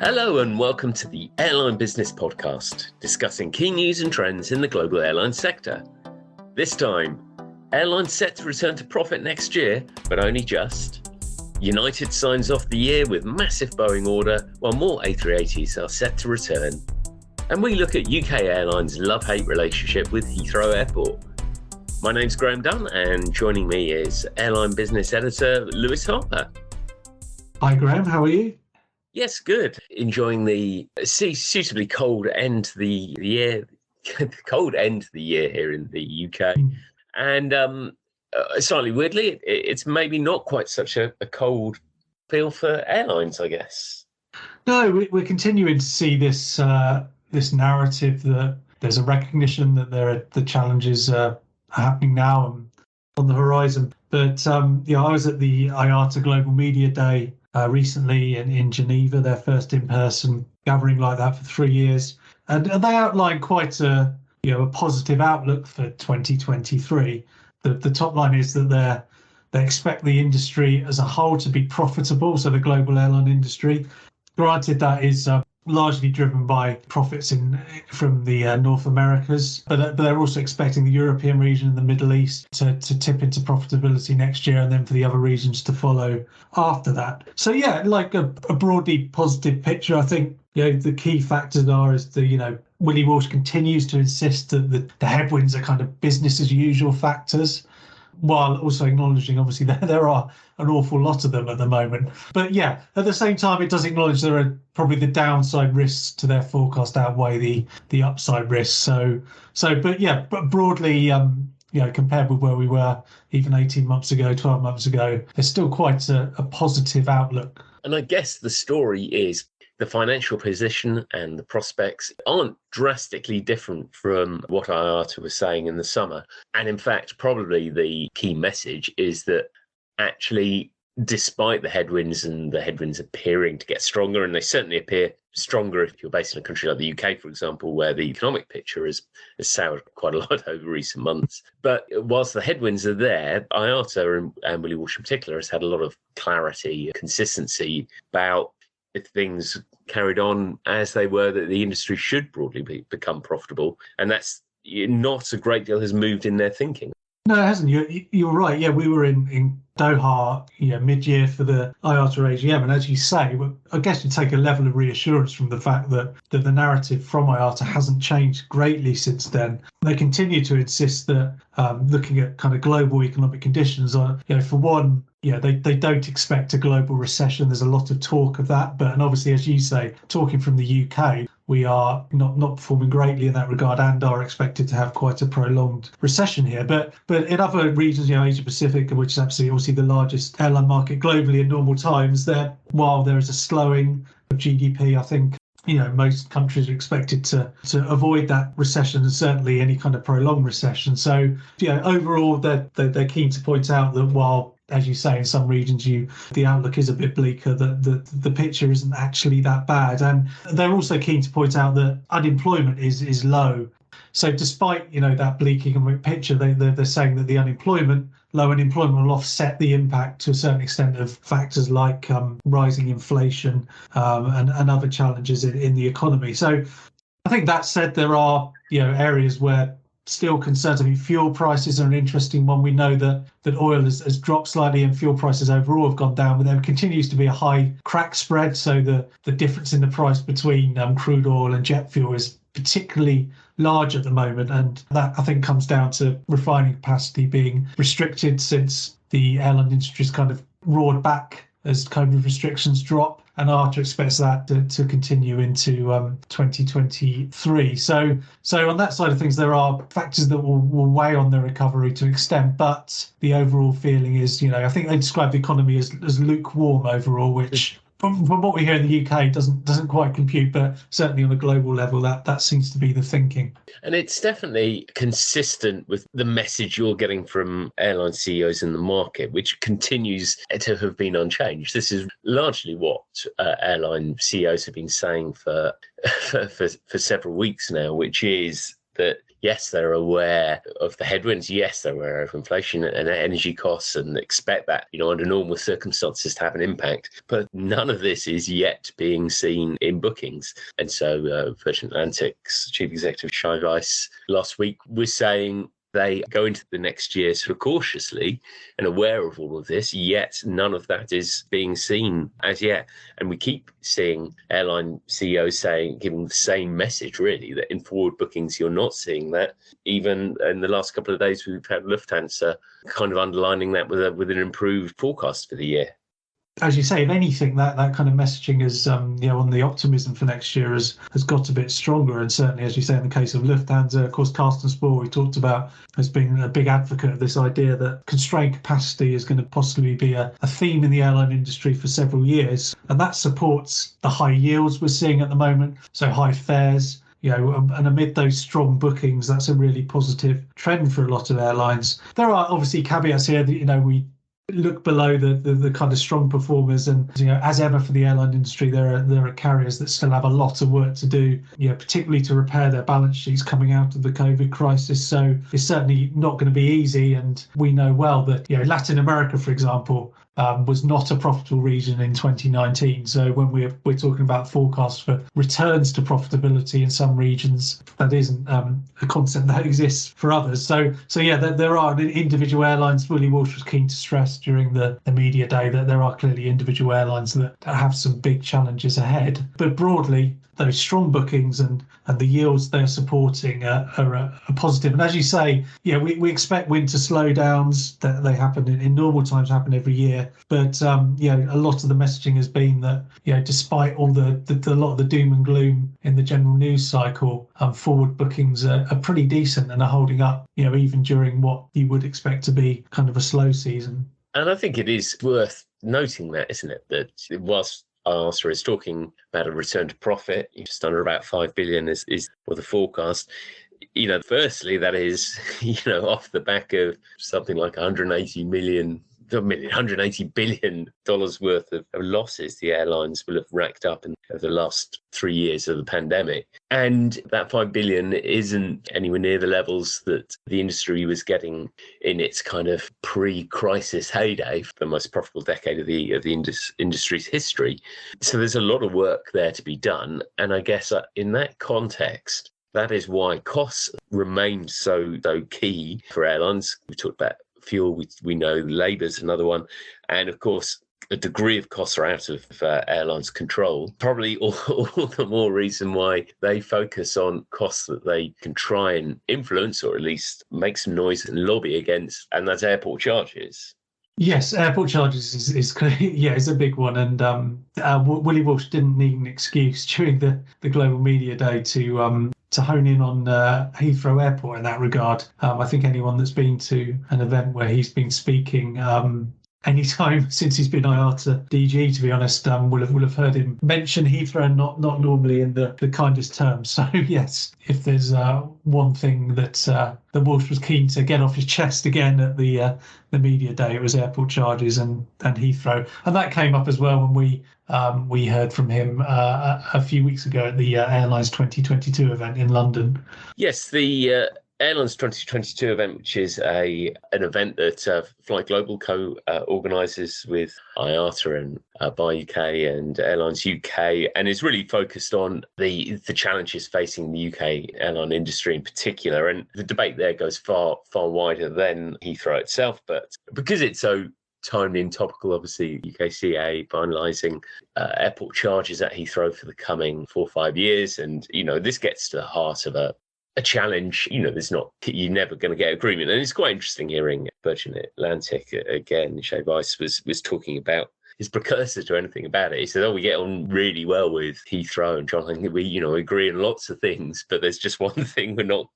Hello and welcome to the Airline Business Podcast, discussing key news and trends in the global airline sector. This time, airlines set to return to profit next year, but only just. United signs off the year with massive Boeing order, while more A380s are set to return. And we look at UK Airlines' love-hate relationship with Heathrow Airport. My name's Graham Dunn, and joining me is Airline Business Editor Lewis Harper. Hi Graham, how are you? Yes, good. Enjoying the suitably cold end to the year, cold end to the year here in the UK. And slightly weirdly, it's maybe not quite such a cold feel for airlines, I guess. No, we're continuing to see this narrative that there's a recognition that the challenges are happening now and on the horizon. But I was at the IATA Global Media Day recently in Geneva, their first in-person gathering like that for 3 years, and they outlined quite a positive outlook for 2023. The top line is that they expect the industry as a whole to be profitable, so the global airline industry. Granted, that is largely driven by profits from the North Americas, but they're also expecting the European region and the Middle East to tip into profitability next year, and then for the other regions to follow after that. So yeah, like a broadly positive picture. I think the key factors is Willie Walsh continues to insist that the headwinds are kind of business as usual factors, while also acknowledging obviously that there are an awful lot of them at the moment. But yeah, at the same time, it does acknowledge there are probably the downside risks to their forecast outweigh the upside risks. But broadly, compared with where we were even 18 months ago, 12 months ago, there's still quite a positive outlook. And I guess the story is the financial position and the prospects aren't drastically different from what IATA was saying in the summer. And in fact, probably the key message is that actually, despite the headwinds and the headwinds appearing to get stronger, and they certainly appear stronger if you're based in a country like the UK, for example, where the economic picture has soured quite a lot over recent months. But whilst the headwinds are there, IATA and Willie Walsh in particular has had a lot of clarity, consistency about if things carried on as they were, that the industry should broadly become profitable. And that's not a great deal has moved in their thinking. No, it hasn't. You're right. Yeah, we were in Doha mid-year for the IATA AGM. And as you say, I guess you take a level of reassurance from the fact that the narrative from IATA hasn't changed greatly since then. They continue to insist that looking at kind of global economic conditions, for one, they don't expect a global recession. There's a lot of talk of that. And obviously, as you say, talking from the UK, we are not performing greatly in that regard and are expected to have quite a prolonged recession here. But in other regions, Asia Pacific, which is absolutely obviously the largest airline market globally in normal times, while there is a slowing of GDP, I think most countries are expected to avoid that recession and certainly any kind of prolonged recession. So overall, they're keen to point out that while, as you say, in some regions the outlook is a bit bleaker, that the picture isn't actually that bad. And they're also keen to point out that unemployment is low. So despite that bleak economic picture, they're saying that the low unemployment will offset the impact to a certain extent of factors like rising inflation and other challenges in the economy. So I think that said, there are areas where still concerns. I mean, fuel prices are an interesting one. We know that oil has dropped slightly and fuel prices overall have gone down, but there continues to be a high crack spread. So the difference in the price between crude oil and jet fuel is particularly large at the moment. And that, I think, comes down to refining capacity being restricted since the airline industry has kind of roared back as COVID restrictions drop. And IATA expects that to continue into 2023. So on that side of things, there are factors that will weigh on the recovery to an extent, but the overall feeling is, I think they describe the economy as lukewarm overall, which from what we hear in the UK doesn't quite compute, but certainly on a global level, that seems to be the thinking. And it's definitely consistent with the message you're getting from airline CEOs in the market, which continues to have been unchanged. This is largely what airline CEOs have been saying for several weeks now, which is that yes, they're aware of the headwinds. Yes, they're aware of inflation and energy costs and expect that, under normal circumstances to have an impact. But none of this is yet being seen in bookings. And so Virgin Atlantic's chief executive Shai Weiss last week was saying they go into the next year sort of cautiously and aware of all of this, yet none of that is being seen as yet. And we keep seeing airline CEOs giving the same message, really, that in forward bookings, you're not seeing that. Even in the last couple of days, we've had Lufthansa kind of underlining that with an improved forecast for the year. As you say, if anything, that kind of messaging is, on the optimism for next year has got a bit stronger. And certainly, as you say, in the case of Lufthansa, of course, Carsten Spohr, we talked about, has been a big advocate of this idea that constrained capacity is going to possibly be a theme in the airline industry for several years. And that supports the high yields we're seeing at the moment, so high fares. And amid those strong bookings, that's a really positive trend for a lot of airlines. There are obviously caveats here that, we look below the kind of strong performers, and as ever for the airline industry, there are carriers that still have a lot of work to do, particularly to repair their balance sheets coming out of the COVID crisis. So it's certainly not going to be easy, and we know well that Latin America, for example, was not a profitable region in 2019. So when we're talking about forecasts for returns to profitability in some regions, that isn't a concept that exists for others. So yeah, there are individual airlines. Willie Walsh was keen to stress during the media day that there are clearly individual airlines that have some big challenges ahead. But broadly, those strong bookings and the yields they're supporting are positive. And as you say, we expect winter slowdowns that they happen in normal times, happen every year. But a lot of the messaging has been that despite all a lot of the doom and gloom in the general news cycle, forward bookings are pretty decent and are holding up, even during what you would expect to be kind of a slow season. And I think it is worth noting that, isn't it, that whilst IATA is talking about a return to profit, just under about 5 billion is for the forecast. Firstly, that is, off the back of something like $180 billion worth of losses the airlines will have racked up in the last 3 years of the pandemic. And that 5 billion isn't anywhere near the levels that the industry was getting in its kind of pre-crisis heyday, for the most profitable decade of the industry's history. So there's a lot of work there to be done. And I guess in that context, that is why costs remain so key for airlines. We talked about fuel, we know labour's another one. And of course, a degree of costs are out of airlines' control. Probably all the more reason why they focus on costs that they can try and influence, or at least make some noise and lobby against, and that's airport charges. Yes, airport charges is a big one, and Willie Walsh didn't need an excuse during the global media day to hone in on Heathrow Airport in that regard. I think anyone that's been to an event where he's been speaking any time since he's been IATA DG, to be honest, will have heard him mention Heathrow, and not normally in the kindest terms. So yes, if there's one thing that Walsh was keen to get off his chest again at the media day, it was airport charges and Heathrow, and that came up as well when we heard from him a few weeks ago at the Airlines 2022 event in London. Yes, the Airlines 2022 event, which is an event that Fly Global co-organises with IATA and Buy UK and Airlines UK, and is really focused on the challenges facing the UK airline industry in particular. And the debate there goes far wider than Heathrow itself, but because it's so timely and topical, obviously UKCA finalising airport charges at Heathrow for the coming 4 or 5 years, and this gets to the heart of a challenge. You're never going to get agreement. And it's quite interesting hearing Virgin Atlantic again. Shai Weiss was talking about his precursor to anything about it. He said, we get on really well with Heathrow and John. I think we, agree on lots of things, but there's just one thing we're not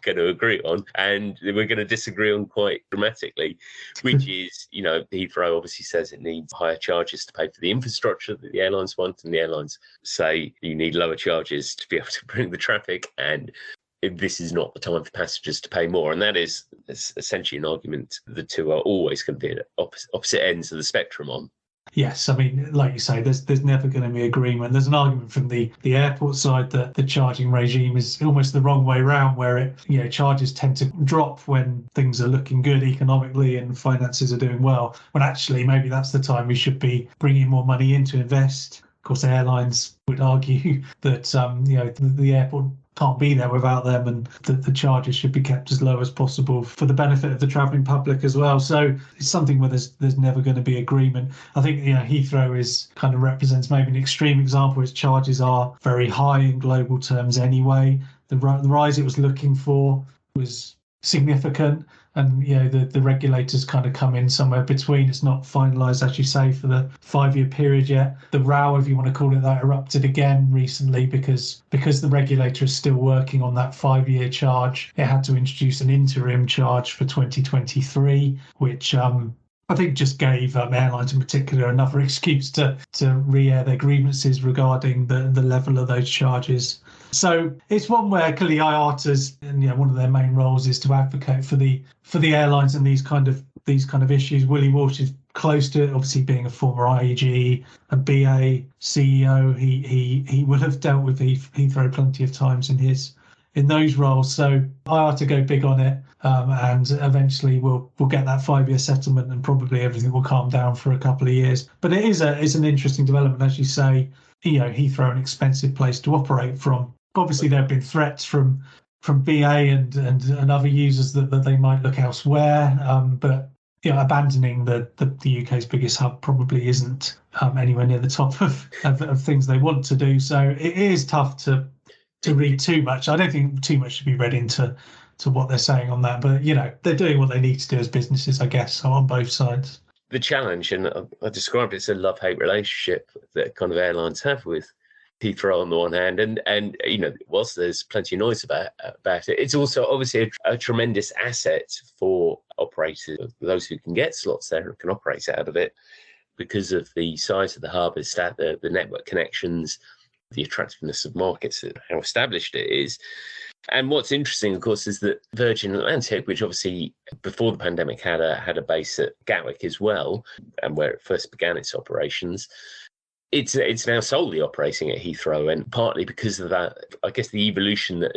going to agree on, and we're going to disagree on quite dramatically, which is, Heathrow obviously says it needs higher charges to pay for the infrastructure that the airlines want, and the airlines say you need lower charges to be able to bring the traffic, and this is not the time for passengers to pay more. And that is essentially an argument the two are always going to be at opposite ends of the spectrum on. yes, I mean, like you say, there's never going to be agreement. There's an argument from the airport side that the charging regime is almost the wrong way round, where charges tend to drop when things are looking good economically and finances are doing well. When actually maybe that's the time we should be bringing more money in to invest. Of course, airlines would argue that the airport can't be there without them, and that the charges should be kept as low as possible for the benefit of the travelling public as well. So it's something where there's never going to be agreement. I think Heathrow is kind of represents maybe an extreme example. Its charges are very high in global terms anyway. The rise it was looking for was significant, and the regulators kind of come in somewhere between. It's not finalised, as you say, for the 5-year period yet. The row, if you want to call it that, erupted again recently because the regulator is still working on that 5-year charge. It had to introduce an interim charge for 2023, which I think just gave airlines in particular another excuse to re-air their grievances regarding the level of those charges. So it's one where clearly IATA's, and one of their main roles is to advocate for the airlines and these kind of issues. Willie Walsh is close to it, obviously being a former IAG and BA CEO. He would have dealt with Heathrow plenty of times in those roles. So IATA go big on it, and eventually we'll get that 5-year settlement, and probably everything will calm down for a couple of years. But it's an interesting development, as you say. Heathrow, an expensive place to operate from. Obviously, there have been threats from BA and other users that they might look elsewhere. But abandoning the UK's biggest hub probably isn't anywhere near the top of things they want to do. So it is tough to read too much. I don't think too much should be read into what they're saying on that. But they're doing what they need to do as businesses, I guess, on both sides. The challenge, and I described it as a love-hate relationship that kind of airlines have with Heathrow on the one hand, and whilst there's plenty of noise about it, it's also obviously a tremendous asset for operators, those who can get slots there and can operate out of it, because of the size of the hub, the network connections, the attractiveness of markets, how established it is. And what's interesting, of course, is that Virgin Atlantic, which obviously before the pandemic had a base at Gatwick as well, and where it first began its operations, it's now solely operating at Heathrow, and partly because of that, I guess the evolution that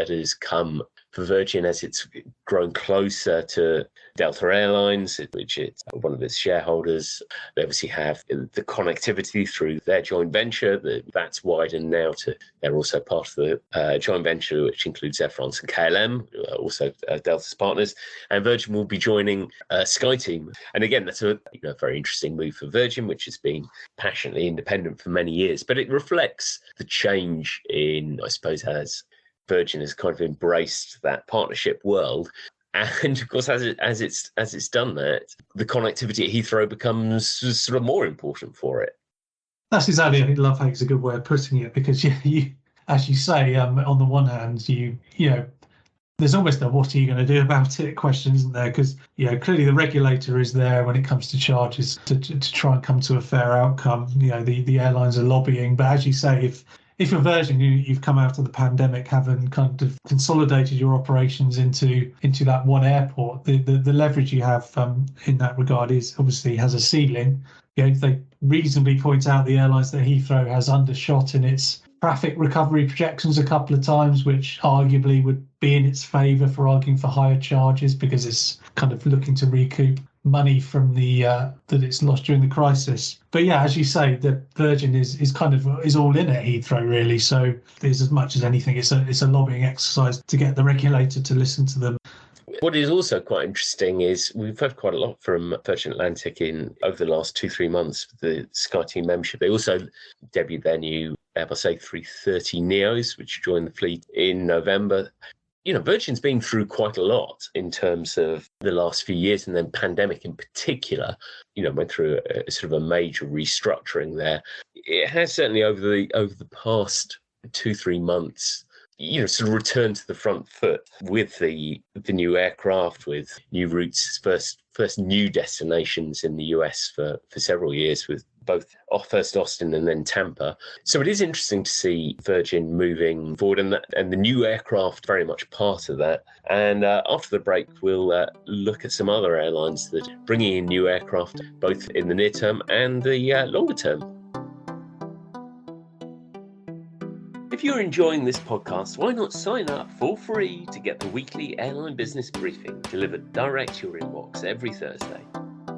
has come for Virgin as it's grown closer to Delta Airlines, which is one of its shareholders. They obviously have the connectivity through their joint venture that's widened now to they're also part of the joint venture, which includes Air France and KLM, also Delta's partners. And Virgin will be joining SkyTeam. And again, that's a very interesting move for Virgin, which has been passionately independent for many years. But it reflects the change in, I suppose, as Virgin has kind of embraced that partnership world. And of course, as it's done that, the connectivity at Heathrow becomes sort of more important for it. That's exactly, I think love-hate is a good way of putting it, because you as you say, on the one hand, there's almost a what are you going to do about it question, isn't there? Because clearly the regulator is there when it comes to charges to try and come to a fair outcome. The airlines are lobbying, but as you say, if you're Virgin, you've come out of the pandemic having kind of consolidated your operations into that one airport, the leverage you have in that regard is obviously has a ceiling. They reasonably point out, the airlines, that Heathrow has undershot in its traffic recovery projections a couple of times, which arguably would be in its favour for arguing for higher charges, because it's kind of looking to recoup money from the that it's lost during the crisis. But as you say, the Virgin is all in at Heathrow, really. So there's, as much as anything, it's a lobbying exercise to get the regulator to listen to them. What is also quite interesting is we've heard quite a lot from Virgin Atlantic over the last 2-3 months with the SkyTeam membership. They also debuted their new Airbus A330 Neos, which joined the fleet in November. Virgin's been through quite a lot in terms of the last few years, and then pandemic in particular, went through a sort of a major restructuring there. It has certainly over the past 2-3 months, sort of returned to the front foot with the new aircraft, with new routes, first new destinations in the US for several years with both first Austin and then Tampa. So it is interesting to see Virgin moving forward, and the new aircraft very much part of that. And after the break, we'll look at some other airlines that are bringing in new aircraft, both in the near term and the longer term. If you're enjoying this podcast, why not sign up for free to get the weekly airline business briefing delivered direct to your inbox every Thursday?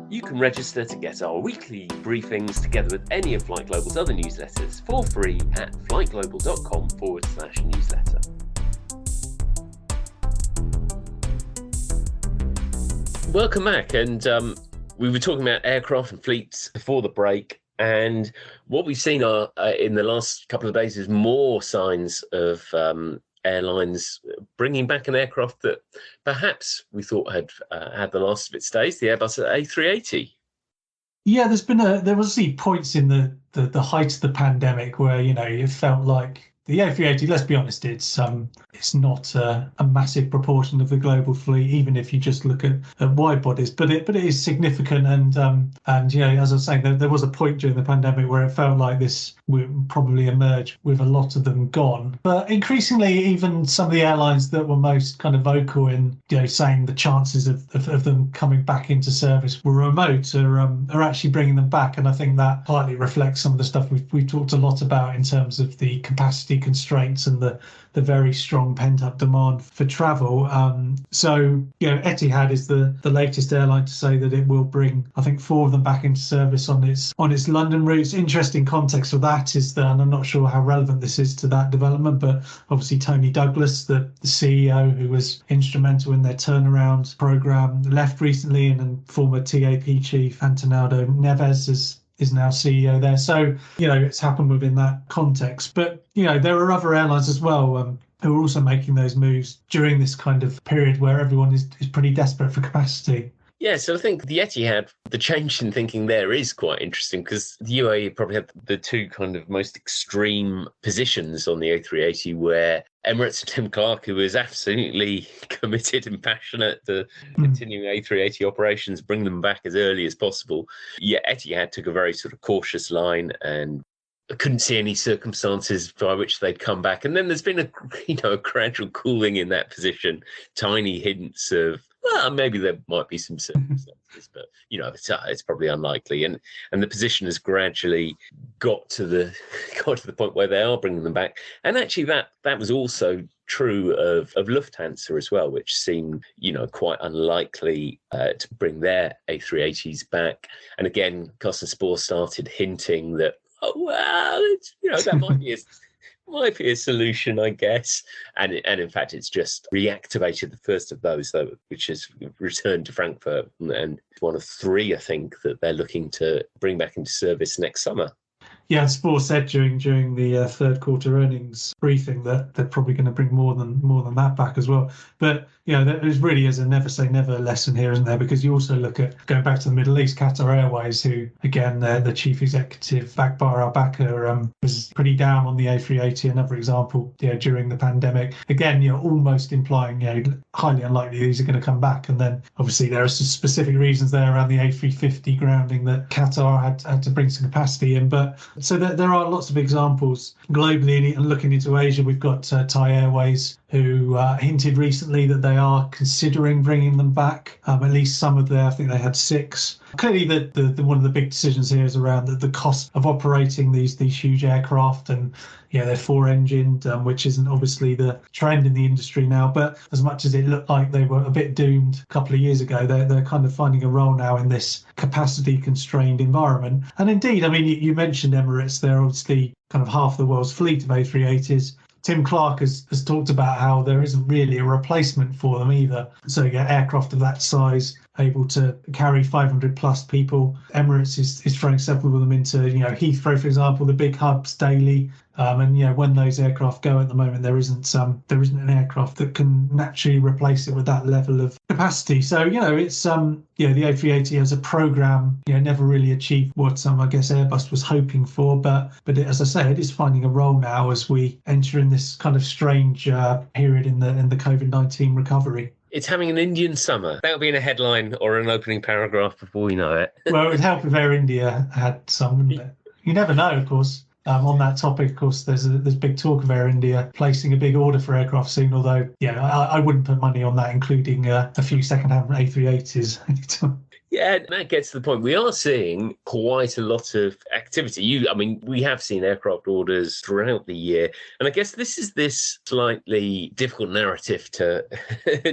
You can register to get our weekly briefings together with any of Flight Global's other newsletters for free at flightglobal.com/newsletter. Welcome back, and we were talking about aircraft and fleets before the break. And what we've seen are in the last couple of days is more signs of airlines bringing back an aircraft that perhaps we thought had had the last of its days, the Airbus A380. Yeah, there was points in the height of the pandemic where it felt like the A380. Let's be honest, it's not a massive proportion of the global fleet, even if you just look at wide bodies. But it is significant, and as I was saying, there was a point during the pandemic where it felt like this would probably emerge with a lot of them gone. But increasingly, even some of the airlines that were most kind of vocal in saying the chances of them coming back into service were remote are actually bringing them back, and I think that partly reflects some of the stuff we've talked a lot about in terms of the capacity constraints and the very strong pent-up demand for travel. So Etihad is the latest airline to say that it will bring, I think, 4 of them back into service on its London routes. Interesting context of that is that, and I'm not sure how relevant this is to that development, but obviously Tony Douglas, the CEO who was instrumental in their turnaround program, left recently, and then former TAP chief Antonaldo Neves is now CEO there. So, it's happened within that context. But, there are other airlines as well who are also making those moves during this kind of period where everyone is pretty desperate for capacity. Yeah, so I think the Etihad, the change in thinking there is quite interesting, because the UAE probably had the two kind of most extreme positions on the A380, where Emirates and Tim Clark, who was absolutely committed and passionate to continuing A380 operations, bring them back as early as possible. Yeah, Etihad took a very sort of cautious line and couldn't see any circumstances by which they'd come back. And then there's been a gradual cooling in that position, tiny hints of, well, maybe there might be some circumstances, but it's probably unlikely. And the position has gradually got to the point where they are bringing them back. And actually, that was also true of Lufthansa as well, which seemed quite unlikely to bring their A380s back. And again, Carsten Spohr started hinting that, that might be a solution, I guess. And in fact, it's just reactivated the first of those, which has returned to Frankfurt, and one of 3, I think, that they're looking to bring back into service next summer. Yeah, Spohr said during the third quarter earnings briefing that they're probably going to bring more than that back as well. But there really is a never say never lesson here, isn't there? Because you also look at going back to the Middle East, Qatar Airways, who again the chief executive Akbar Al-Bakr was pretty down on the A380. Another example, during the pandemic. Again, almost implying highly unlikely these are going to come back. And then obviously there are some specific reasons there around the A350 grounding that Qatar had to bring some capacity in, but. So there are lots of examples globally, and looking into Asia, we've got Thai Airways, who hinted recently that they are considering bringing them back. At least some of I think they had 6. Clearly, the one of the big decisions here is around the cost of operating these huge aircraft, and they're 4-engined, which isn't obviously the trend in the industry now. But as much as it looked like they were a bit doomed a couple of years ago, they're kind of finding a role now in this capacity constrained environment. And indeed, I mean, you mentioned Emirates. They're obviously kind of half the world's fleet of A380s. Tim Clark has talked about how there isn't really a replacement for them either. So aircraft of that size able to carry 500 plus people. Emirates is throwing several of them into Heathrow, for example, the big hubs daily. And when those aircraft go at the moment, there isn't an aircraft that can naturally replace it with that level of capacity. So it's the A380 as a program never really achieved what I guess Airbus was hoping for, but as I say, it is finding a role now as we enter in this kind of strange period in the COVID-19 recovery. It's having an Indian summer. That'll be in a headline or an opening paragraph before we know it. Well, it would help if Air India had some, wouldn't it? You never know, of course. On that topic, of course, there's big talk of Air India placing a big order for aircraft soon, although, yeah, I wouldn't put money on that, including a few second-hand A380s. Yeah, that gets to the point. We are seeing quite a lot of activity. We have seen aircraft orders throughout the year. And I guess this is this slightly difficult narrative to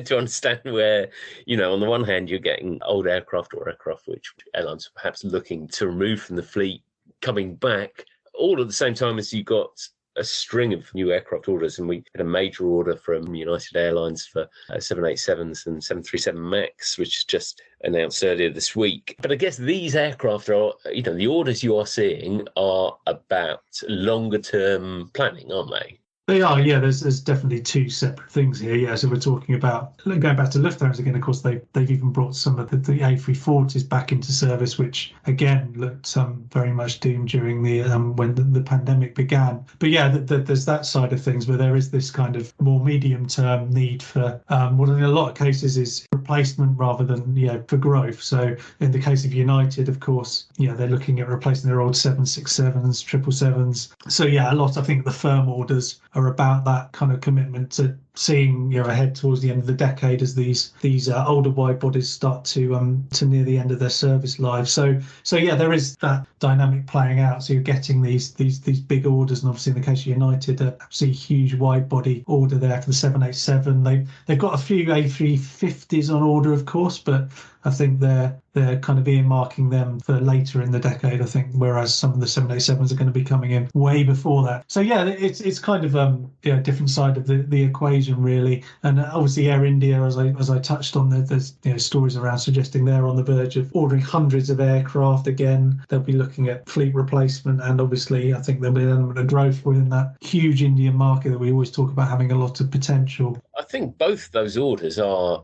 to understand where, on the one hand, you're getting old aircraft or aircraft which airlines are perhaps looking to remove from the fleet coming back, all at the same time as you got a string of new aircraft orders, and we had a major order from United Airlines for 787s and 737 MAX, which is just announced earlier this week. But I guess these aircraft are, the orders you are seeing are about longer term planning, aren't they? They are, yeah. There's definitely two separate things here. Yeah, so we're talking about going back to Lufthansa again. Of course, they've even brought some of the A340s back into service, which again looked very much doomed during the when the pandemic began. But yeah, there's that side of things where there is this kind of more medium term need for what in a lot of cases is replacement rather than for growth. So in the case of United, of course, they're looking at replacing their old 767s, 777s. So yeah, a lot. I think the firm orders are about that kind of commitment to seeing ahead towards the end of the decade as these older wide bodies start to near the end of their service lives. So yeah, there is that dynamic playing out. So you're getting these big orders, and obviously in the case of United, a absolutely huge wide body order there for the 787. They've got a few A350s on order, of course, but I think they're kind of earmarking them for later in the decade, I think, whereas some of the 787s are going to be coming in way before that. So yeah, it's kind of a different side of the equation, really. And obviously Air India, as I touched on, there's stories around suggesting they're on the verge of ordering hundreds of aircraft again. They'll be looking at fleet replacement, and obviously I think there'll be an element of growth within that huge Indian market that we always talk about having a lot of potential. I think both those orders are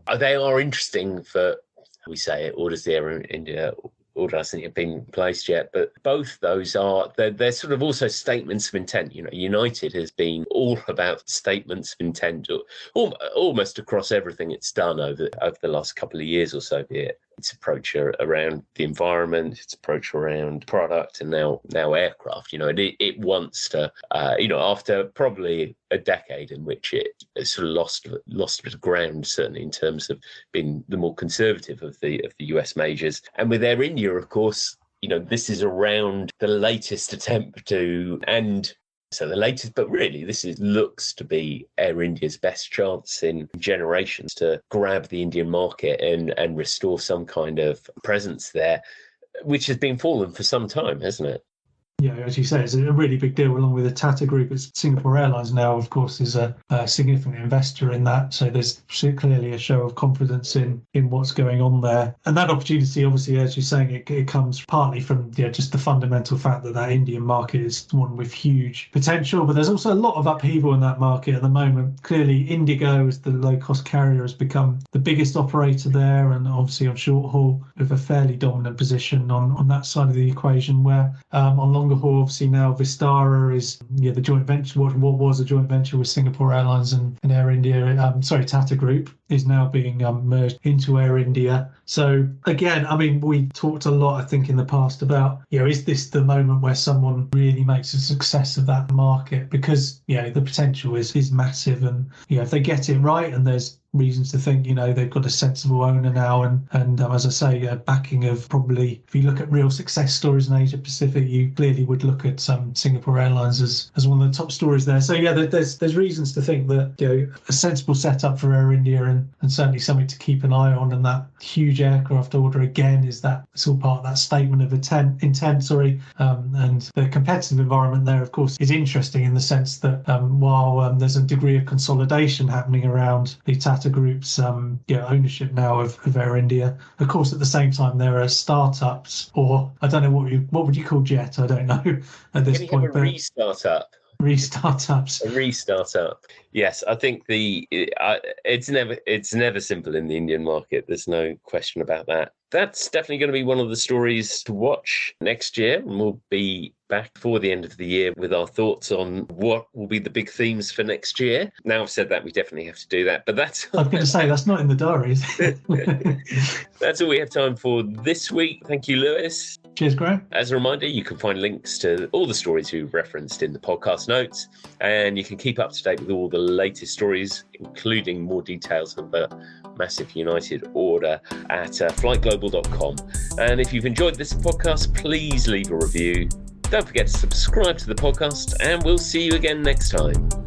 interesting for, we say it, orders the Air India order hasn't been placed yet, but both those they're sort of also statements of intent. United has been all about statements of intent, almost across everything it's done over the last couple of years or so, be it its approach around the environment, its approach around product, and now aircraft. It wants to, after probably a decade in which it sort of lost a bit of ground, certainly in terms of being the more conservative of the US majors. And with Air India, of course, this is around the latest attempt to, and so the latest, but really this looks to be Air India's best chance in generations to grab the Indian market and restore some kind of presence there, which has been fallen for some time, hasn't it? Yeah, as you say, it's a really big deal, along with the Tata Group. It's Singapore Airlines now, of course, is a significant investor in that. So there's clearly a show of confidence in what's going on there. And that opportunity, obviously, as you're saying, it comes partly from just the fundamental fact that Indian market is one with huge potential. But there's also a lot of upheaval in that market at the moment. Clearly, Indigo, as the low-cost carrier, has become the biggest operator there, and obviously on short haul with a fairly dominant position on that side of the equation, where on longer haul, obviously now Vistara is the joint venture, what was a joint venture with Singapore Airlines and Air India, Tata Group, is now being merged into Air India. So again, we talked a lot, I think, in the past about, is this the moment where someone really makes a success of that market? Because, the potential is massive, and, if they get it right, and there's reasons to think, they've got a sensible owner now, and as I say, backing of probably, if you look at real success stories in Asia Pacific, you clearly would look at Singapore Airlines as one of the top stories there. So yeah, there's reasons to think that a sensible setup for Air India, and certainly something to keep an eye on. And that huge aircraft order again it's all part of that statement of intent. And the competitive environment there, of course, is interesting in the sense that while there's a degree of consolidation happening around the Tata Group's ownership now of Air India, of course, at the same time there are startups, or I don't know what would you call Jet? I don't know at this point. Have a restart-up. A restart up. Yes, I think it's never simple in the Indian market. There's no question about that. that's definitely going to be one of the stories to watch next year. And we'll be back before the end of the year with our thoughts on what will be the big themes for next year. Now I've said that, we definitely have to do that. But that's... I'm going to say that's not in the diaries. That's all we have time for this week. Thank you, Lewis. Cheers, Graham. As a reminder, you can find links to all the stories we've referenced in the podcast notes, and you can keep up to date with all the latest stories, including more details of the massive United order at flightglobal.com. And if you've enjoyed this podcast, please leave a review. Don't forget to subscribe to the podcast, and we'll see you again next time.